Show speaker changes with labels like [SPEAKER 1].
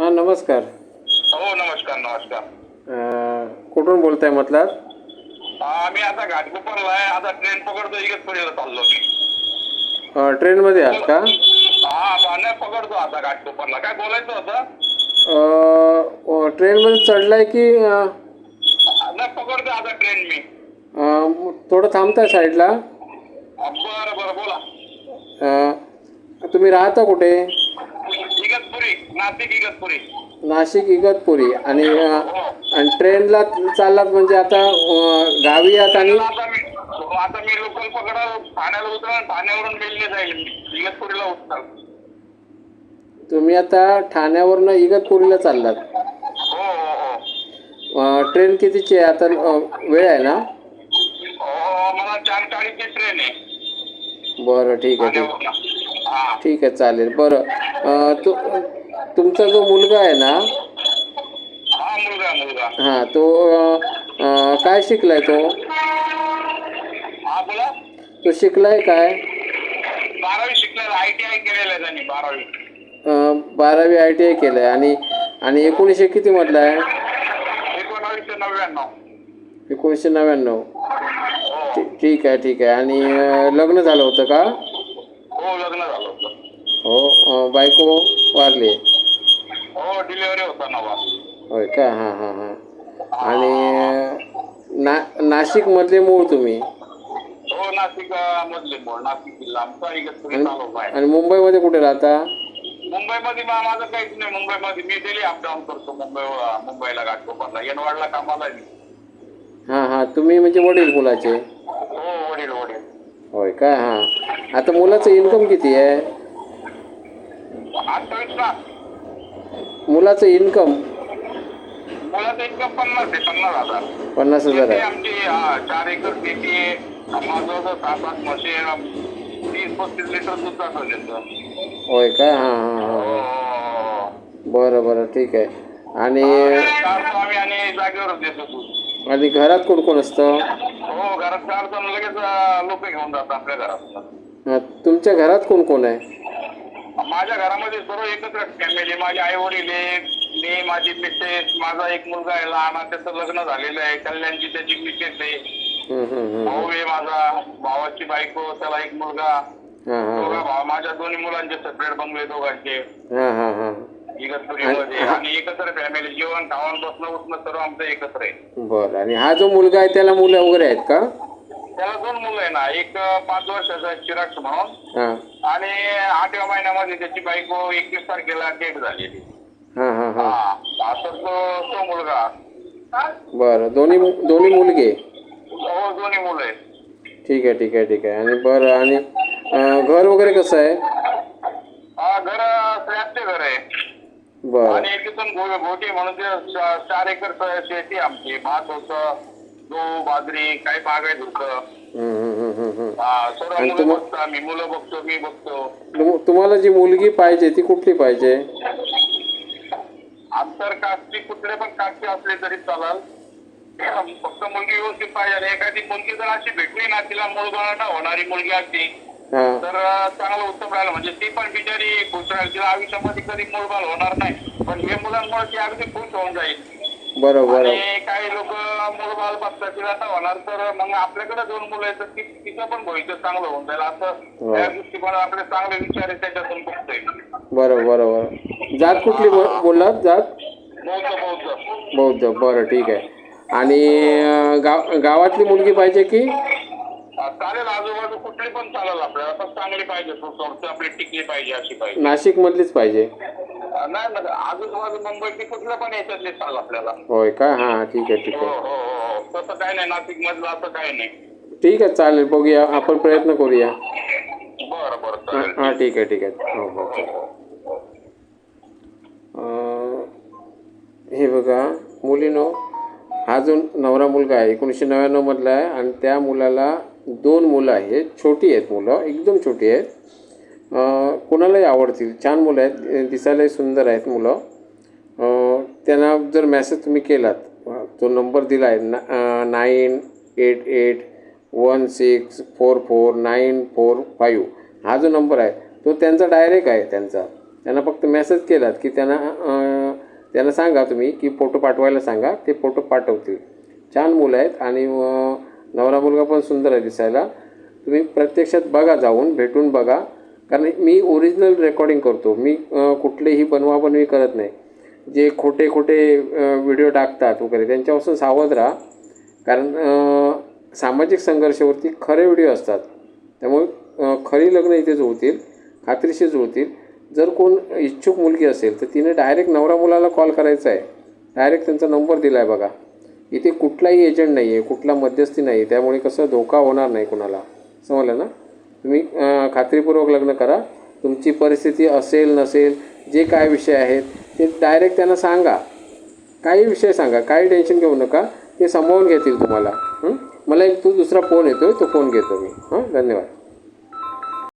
[SPEAKER 1] हां नमस्कार.
[SPEAKER 2] हो नमस्कार नमस्कार.
[SPEAKER 1] कुठून बोलताय म्हटलात?
[SPEAKER 2] मी आता घाटकोपरला आहे. आता ट्रेन पकडतो इगतपुरीला चाललो मी.
[SPEAKER 1] ट्रेनमध्ये आहात का?
[SPEAKER 2] नाही पकडतो आता घाटकोपरला. काय बोलायचं होतं?
[SPEAKER 1] ट्रेनमध्ये चढलाय की
[SPEAKER 2] नाही पकडतो आता ट्रेन मी.
[SPEAKER 1] थोडं थांबताय साईडला?
[SPEAKER 2] बरं बरं बोला.
[SPEAKER 1] तुम्ही राहता कुठे?
[SPEAKER 2] इगतपुरी, नाशिक इगतपुरी.
[SPEAKER 1] नाशिक इगतपुरी. आणि
[SPEAKER 2] हो.
[SPEAKER 1] ट्रेनला चाललात म्हणजे आता गावी आहात आणि
[SPEAKER 2] आता मी लोकल पकडल, ठाण्याला उतरल, ठाण्यावरून बेलने जाईल मी इगतपुरीला उतरल.
[SPEAKER 1] तुम्ही आता ठाण्यावरनं इगतपुरीला चाललात?
[SPEAKER 2] हो हो हो.
[SPEAKER 1] ट्रेन कितीची आहे आता? वेळ आहे ना?
[SPEAKER 2] मला 4:40ची ट्रेन आहे.
[SPEAKER 1] बरं ठीक आहे ठीक आहे चालेल. बरं तुमचा जो मुलगा आहे ना?
[SPEAKER 2] मुलगा.
[SPEAKER 1] हां तो काय शिकलाय तो?
[SPEAKER 2] बोला.
[SPEAKER 1] तो शिकलाय काय?
[SPEAKER 2] 12वी शिकलेला. ITI केलेलं आहे त्यांनी 12वी.
[SPEAKER 1] 12वी ITI केलंय. आणि 1900 किती मधला आहे?
[SPEAKER 2] 1999.
[SPEAKER 1] 1999.
[SPEAKER 2] हो
[SPEAKER 1] ठीक आहे. आणि लग्न झालं होतं का?
[SPEAKER 2] हो लग्न झालं होतं.
[SPEAKER 1] हो. बायको वारली?
[SPEAKER 2] हो डिलिव्हरी होता नवा.
[SPEAKER 1] होय का? हां. आणि नाशिकमधले मूळ तुम्ही?
[SPEAKER 2] हो नाशिक मधले मूळ. नाशिक जिल्हा आमचा इगतपुरी तालुका आहे.
[SPEAKER 1] आणि मुंबईमध्ये कुठे राहता?
[SPEAKER 2] मुंबईमध्ये माझं काहीच नाही. मुंबईमध्ये मी डेली अपडाऊन करतो मुंबईला घाटकोपरला. येनवाडला कामाला आहे मी.
[SPEAKER 1] हां तुम्ही म्हणजे वडील मुलाचे?
[SPEAKER 2] हो वडील.
[SPEAKER 1] होय का? हां. आता मुलाचं इन्कम किती आहे?
[SPEAKER 2] 28 लाख.
[SPEAKER 1] मुलाचं इन्कम?
[SPEAKER 2] मुलाचं इन्कम 50 आहे. 50,000.
[SPEAKER 1] 50,000 आहे.
[SPEAKER 2] आमची 4 एकर शेती आहे. माझं 7-8 म्हशी, 30-35 लिटर दूध जातं त्याचं.
[SPEAKER 1] होय का? हां. बरं ठीक आहे. आणि
[SPEAKER 2] आम्ही आणि जागेवरच देतो दूध.
[SPEAKER 1] आणि घरात कोण कोण असतं?
[SPEAKER 2] हो घरात 4 जण लगेच लोक घेऊन जातात आपल्या घरात.
[SPEAKER 1] तुमच्या घरात कोण कोण आहे?
[SPEAKER 2] माझ्या घरामध्ये सर्व एकत्र फॅमिली. माझे आई वडील आहे, मी, माझी मिसेस, माझा एक मुलगा आहे लहान, त्याचं लग्न झालेलं आहे. कल्याणची त्याची मिसेस आहे. भाऊ आहे माझा, भावाची बायको, त्याला एक मुलगा. माझ्या दोन्ही मुलांचे सेपरेट बंगले दोघांचे इगतपुरीमध्ये. आणि एकत्र फॅमिली. जेवण खावण बसणं उठणं सर्व आमचं एकत्र आहे.
[SPEAKER 1] बरं. आणि हा जो मुलगा आहे त्याला मुलं वगैरे आहेत का?
[SPEAKER 2] त्याला 2 मुलं आहे ना. एक 5 वर्षाचा चिराग म्हणून, आणि 8व्या महिन्यामध्ये त्याची बायको 21 तारखेला डेट झालेली. असं तो मुलगा.
[SPEAKER 1] बरं. दोन्ही मुलगे?
[SPEAKER 2] हो दोन्ही मुलं आहेत.
[SPEAKER 1] ठीक आहे. आणि बरं, आणि घर वगैरे कसं आहे?
[SPEAKER 2] घर स्लॅबचे घर आहे.
[SPEAKER 1] बरं.
[SPEAKER 2] आणि तिथून गोटी म्हणून 4 एकर शेती आमची. भात होतं, गहू, बाजरी, काही बागायत होतं. सर्व मुलं बघतो आम्ही. मुलं बघतो, मी बघतो.
[SPEAKER 1] तुम्हाला जी मुलगी पाहिजे ती कुठली पाहिजे?
[SPEAKER 2] आंतर कास्टची, कुठले पण कास्टची असले तरी चालेल. फक्त मुलगी व्यवस्थित पाहिजे. एखादी मुलगी जर अशी भेटली ना, तिला मूलबाळ होणारी मुलगी असती तर चांगलं उत्तम राहिलं. म्हणजे ती पण बिचारी खुश राहील. तिला आयुष्यामध्ये कधी मूलबाळ होणार नाही, पण हे मुलांमुळे ती अगदी खुश होऊन जाईल.
[SPEAKER 1] बरोबर.
[SPEAKER 2] आणि काही लोक मूलबाळ बघतात, तिला आता होणार तर मग आपल्याकडे 2 मुलं आहेत तर तिचं पण भविष्य चांगलं होऊन जाईल. असं त्या दृष्टीकोन आपले चांगले विचार आहे त्याच्यातून बघतोय.
[SPEAKER 1] बरोबर. जात कुठली बोललात? जात बौद्ध. बरं ठीक आहे. आणि गावातली मुलगी पाहिजे की?
[SPEAKER 2] चालेल, आजूबाजू कुठली पण चालेल आपल्याला, पण चांगली पाहिजे. आपली टिकली पाहिजे अशी पाहिजे.
[SPEAKER 1] नाशिक मधलीच पाहिजे?
[SPEAKER 2] नाही आजूबाजू मुंबईची कुठलं पण याच्यातले चाल आपल्याला.
[SPEAKER 1] होय का? हां ठीक आहे.
[SPEAKER 2] हो तसं काही नाही. नाशिक मधलं असं काही नाही.
[SPEAKER 1] ठीक आहे चालेल. बघूया, आपण प्रयत्न करूया.
[SPEAKER 2] बरं चालेल.
[SPEAKER 1] हां ठीक आहे. हो चालेल. हे बघा मुलीनो, हा जो नवरा मुलगा आहे 1999 मधला आहे. आणि त्या मुलाला 2 मुलं आहेत. छोटी आहेत मुलं, एकदम छोटी आहेत. कोणालाही आवडतील. छान मुलं आहेत, दिसायलाही सुंदर आहेत मुलं. त्यांना जर मेसेज तुम्ही केलात, तो नंबर दिला आहे 9881644945, हा जो नंबर आहे तो त्यांचा डायरेक्ट आहे. त्यांना फक्त मेसेज केलात की त्यांना त्यांना सांगा तुम्ही की फोटो पाठवायला सांगा, ते फोटो पाठवतील. छान मुलं आहेत आणि नवरा मुलगा पण सुंदर आहे दिसायला. तुम्ही प्रत्यक्षात बघा, जाऊन भेटून बघा. कारण मी ओरिजिनल रेकॉर्डिंग करतो, मी कुठलीही बनवाबनवी करत नाही. जे खोटे व्हिडिओ टाकतात वगैरे त्यांच्यापासून सावध राहा. कारण सामाजिक संघर्षावरती खरे व्हिडिओ असतात. त्यामुळे खरी लग्न इथे जुळतील, खात्रीशीर जुळतील. जर कोण इच्छुक मुलगी असेल तर तिने डायरेक्ट नवरा मुलाला कॉल करायचा आहे. डायरेक्ट त्यांचा नंबर दिला आहे बघा. इथे कुठलाही एजंट नाही आहे, कुठला मध्यस्थी नाही. त्यामुळे कसं धोका होणार नाही कोणाला. समजलं ना? तुम्ही खात्रीपूर्वक लग्न करा. तुमची परिस्थिती असेल नसेल, जे काय विषय आहेत ते डायरेक्ट त्यांना सांगा. काही विषय सांगा, काही टेन्शन घेऊ नका, ते सांभाळून घेतील तुम्हाला. मला एक दुसरा फोन येतो आहे, तो फोन घेतो मी. धन्यवाद.